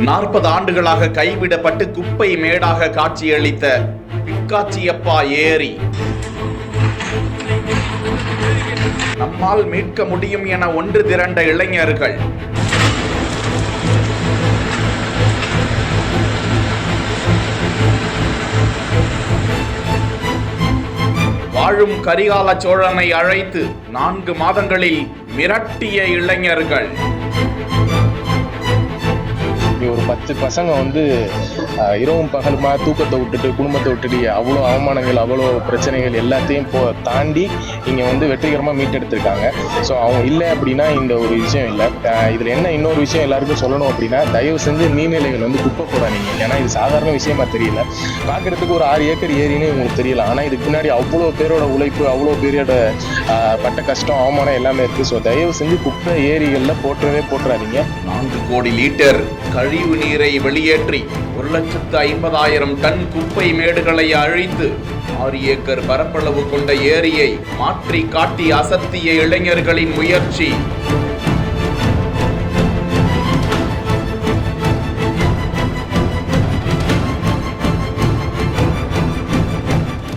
40 ஆண்டுகளாக கைவிடப்பட்டு குப்பை மேடாக காட்சியளித்த பிக்காச்சியப்பா ஏரி நம்மால் மீட்க முடியும் என ஒன்று திரண்ட இளைஞர்கள். வாழும் கரிகால சோழனை அழைத்து 4 மாதங்களில் மிரட்டிய இளைஞர்கள். ஒரு 10 பசங்க இரவும் பகலுமா தூக்கத்தை விட்டுட்டு குடும்பத்தை விட்டுட்டு அவ்வளோ அவமானங்கள் அவ்வளோ பிரச்சனைகள் எல்லாத்தையும் தாண்டி இங்கே வெற்றிகரமாக மீட்டெடுத்திருக்காங்க. ஸோ அவங்க இல்லை அப்படின்னா இந்த ஒரு விஷயம் இல்லை. இதில் என்ன இன்னொரு விஷயம் எல்லாருக்கும் சொல்லணும் அப்படின்னா, தயவு செஞ்சு நீர்நிலைகள் குப்பை போடாதீங்க. ஏன்னா இது சாதாரண விஷயமா தெரியல. பார்க்குறதுக்கு ஒரு 6 ஏக்கர் ஏரின்னு உங்களுக்கு தெரியல. ஆனால் இதுக்கு பின்னாடி அவ்வளோ பேரோட உழைப்பு, அவ்வளோ பேரோட பட்ட கஷ்டம், அவமானம் எல்லாமே இருக்குது. ஸோ தயவு செஞ்சு குப்பை ஏரிகளில் போட்டுறாதீங்க. 4 கோடி லிட்டர் கழிவு நீரை வெளியேற்றி 1,50,000 டன் குப்பை மேடுகளை அழித்து 6 ஏக்கர் பரப்பளவு கொண்ட ஏரியை மாற்றி காட்டி அசத்திய இளைஞர்களின் முயற்சி.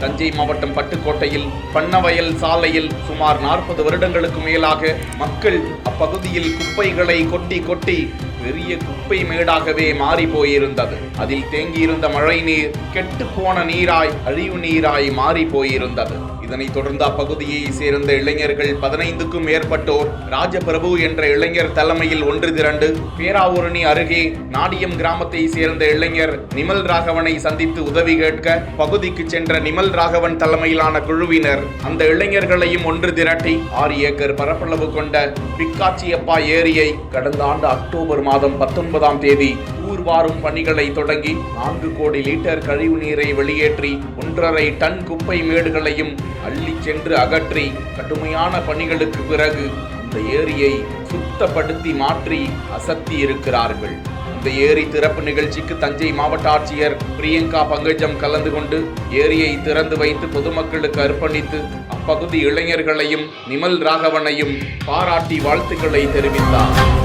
தஞ்சை மாவட்டம் பட்டுக்கோட்டையில் பண்ணவயல் சாலையில் சுமார் 40 வருடங்களுக்கு மேலாக மக்கள் அப்பகுதியில் குப்பைகளை கொட்டி பெரிய குப்பை மேடாகவே மாறி போயிருந்தது. அதில் தேங்கியிருந்த மழை நீர் கெட்டு போன நீராய் அழிவு நீராய் மாறி போயிருந்தது. இதனைத் தொடர்ந்து அப்பகுதியை சேர்ந்த இளைஞர்கள் 15க்கும் மேற்பட்டோர் ராஜபிரபு என்ற இளைஞர் தலைமையில் ஒன்று திரண்டு பேராவூரணி அருகே நாடியம் கிராமத்தை சேர்ந்த இளைஞர் நிமல் ராகவனை சந்தித்து உதவி கேட்க பகுதிக்கு சென்ற நிமல் ராகவன் தலைமையிலான குழுவினர் அந்த இளைஞர்களையும் ஒன்று திரட்டி 6 ஏக்கர் பரப்பளவு கொண்ட பிக்காச்சியப்பா ஏரியை கடந்த ஆண்டு அக்டோபர் மாதம் 19ஆம் தேதி தூர்வாரும் பணிகளை தொடங்கி 4 கோடி லிட்டர் கழிவு நீரை வெளியேற்றி 1.5 டன் குப்பை மேடுகளையும் அள்ளி சென்று அகற்றி கடுமையான பணிகளுக்கு பிறகு இந்த ஏரியை சுத்தப்படுத்தி மாற்றி அசத்தி இருக்கிறார்கள். இந்த ஏரி திறப்பு நிகழ்ச்சிக்கு தஞ்சை மாவட்ட ஆட்சியர் பிரியங்கா பங்கஜம் கலந்து கொண்டு ஏரியை திறந்து வைத்து பொதுமக்களுக்கு அர்ப்பணித்து அப்பகுதி இளைஞர்களையும் நிமல் ராகவனையும் பாராட்டி வாழ்த்துக்களை தெரிவித்தார்.